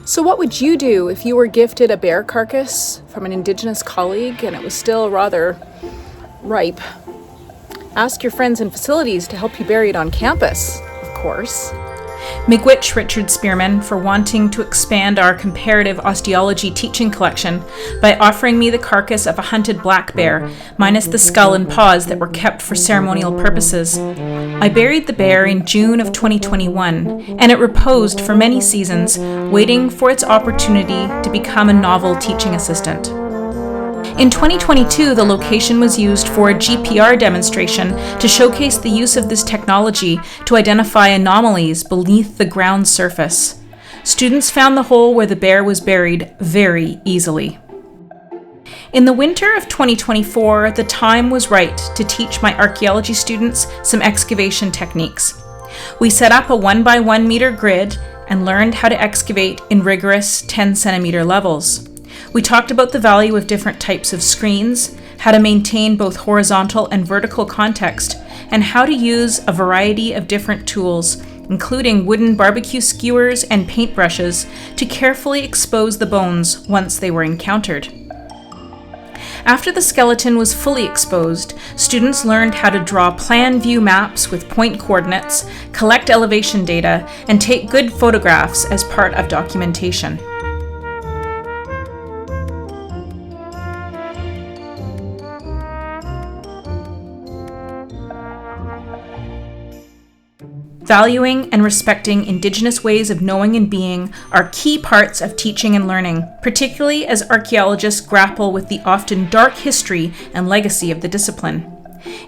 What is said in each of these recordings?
So what would you do if you were gifted a bear carcass from an Indigenous colleague and it was still rather ripe? Ask your friends and facilities to help you bury it on campus, of course. Miigwech Richard Spearman for wanting to expand our comparative osteology teaching collection by offering me the carcass of a hunted black bear, minus the skull and paws that were kept for ceremonial purposes. I buried the bear in June of 2021, and it reposed for many seasons, waiting for its opportunity to become a novel teaching assistant. In 2022, the location was used for a GPR demonstration to showcase the use of this technology to identify anomalies beneath the ground surface. Students found the hole where the bear was buried very easily. In the winter of 2024, the time was right to teach my archaeology students some excavation techniques. We set up a 1x1 meter grid and learned how to excavate in rigorous 10 centimeter levels. We talked about the value of different types of screens, how to maintain both horizontal and vertical context, and how to use a variety of different tools, including wooden barbecue skewers and paintbrushes, to carefully expose the bones once they were encountered. After the skeleton was fully exposed, students learned how to draw plan view maps with point coordinates, collect elevation data, and take good photographs as part of documentation. Valuing and respecting Indigenous ways of knowing and being are key parts of teaching and learning, particularly as archaeologists grapple with the often dark history and legacy of the discipline.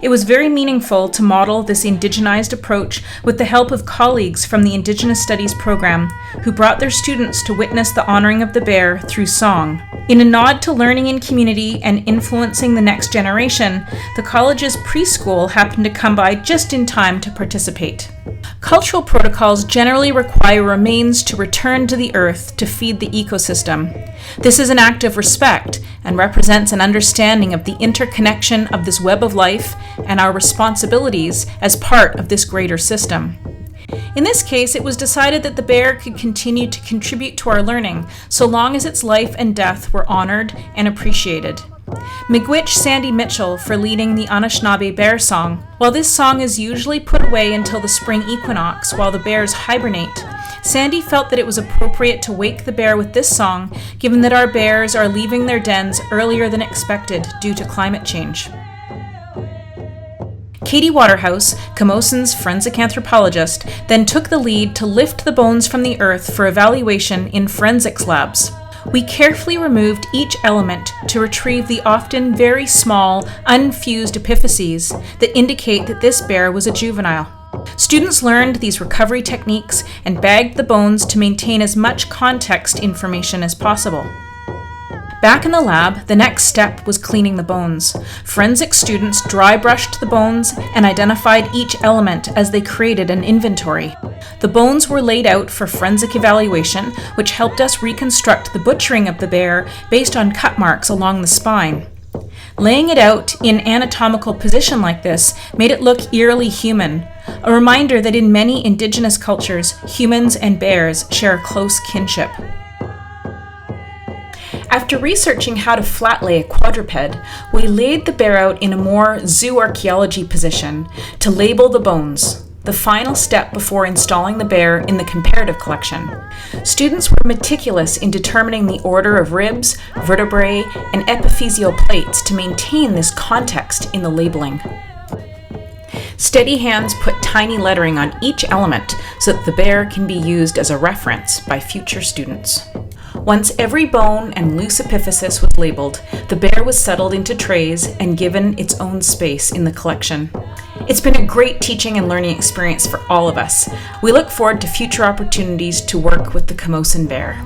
It was very meaningful to model this indigenized approach with the help of colleagues from the Indigenous Studies program, who brought their students to witness the honoring of the bear through song. In a nod to learning in community and influencing the next generation, the college's preschool happened to come by just in time to participate. Cultural protocols generally require remains to return to the earth to feed the ecosystem. This is an act of respect and represents an understanding of the interconnection of this web of life and our responsibilities as part of this greater system. In this case, it was decided that the bear could continue to contribute to our learning so long as its life and death were honored and appreciated. Miigwech Sandy Mitchell for leading the Anishinaabe bear song. While this song is usually put away until the spring equinox while the bears hibernate, Sandy felt that it was appropriate to wake the bear with this song, given that our bears are leaving their dens earlier than expected due to climate change. Katie Waterhouse, Camosun's forensic anthropologist, then took the lead to lift the bones from the earth for evaluation in forensics labs. We carefully removed each element to retrieve the often very small, unfused epiphyses that indicate that this bear was a juvenile. Students learned these recovery techniques and bagged the bones to maintain as much context information as possible. Back in the lab, the next step was cleaning the bones. Forensic students dry brushed the bones and identified each element as they created an inventory. The bones were laid out for forensic evaluation, which helped us reconstruct the butchering of the bear based on cut marks along the spine. Laying it out in anatomical position like this made it look eerily human, a reminder that in many Indigenous cultures, humans and bears share a close kinship. After researching how to flat lay a quadruped, we laid the bear out in a more zoo archaeology position to label the bones, the final step before installing the bear in the comparative collection. Students were meticulous in determining the order of ribs, vertebrae, and epiphyseal plates to maintain this context in the labeling. Steady hands put tiny lettering on each element so that the bear can be used as a reference by future students. Once every bone and loose epiphysis was labeled, the bear was settled into trays and given its own space in the collection. It's been a great teaching and learning experience for all of us. We look forward to future opportunities to work with the Camosun bear.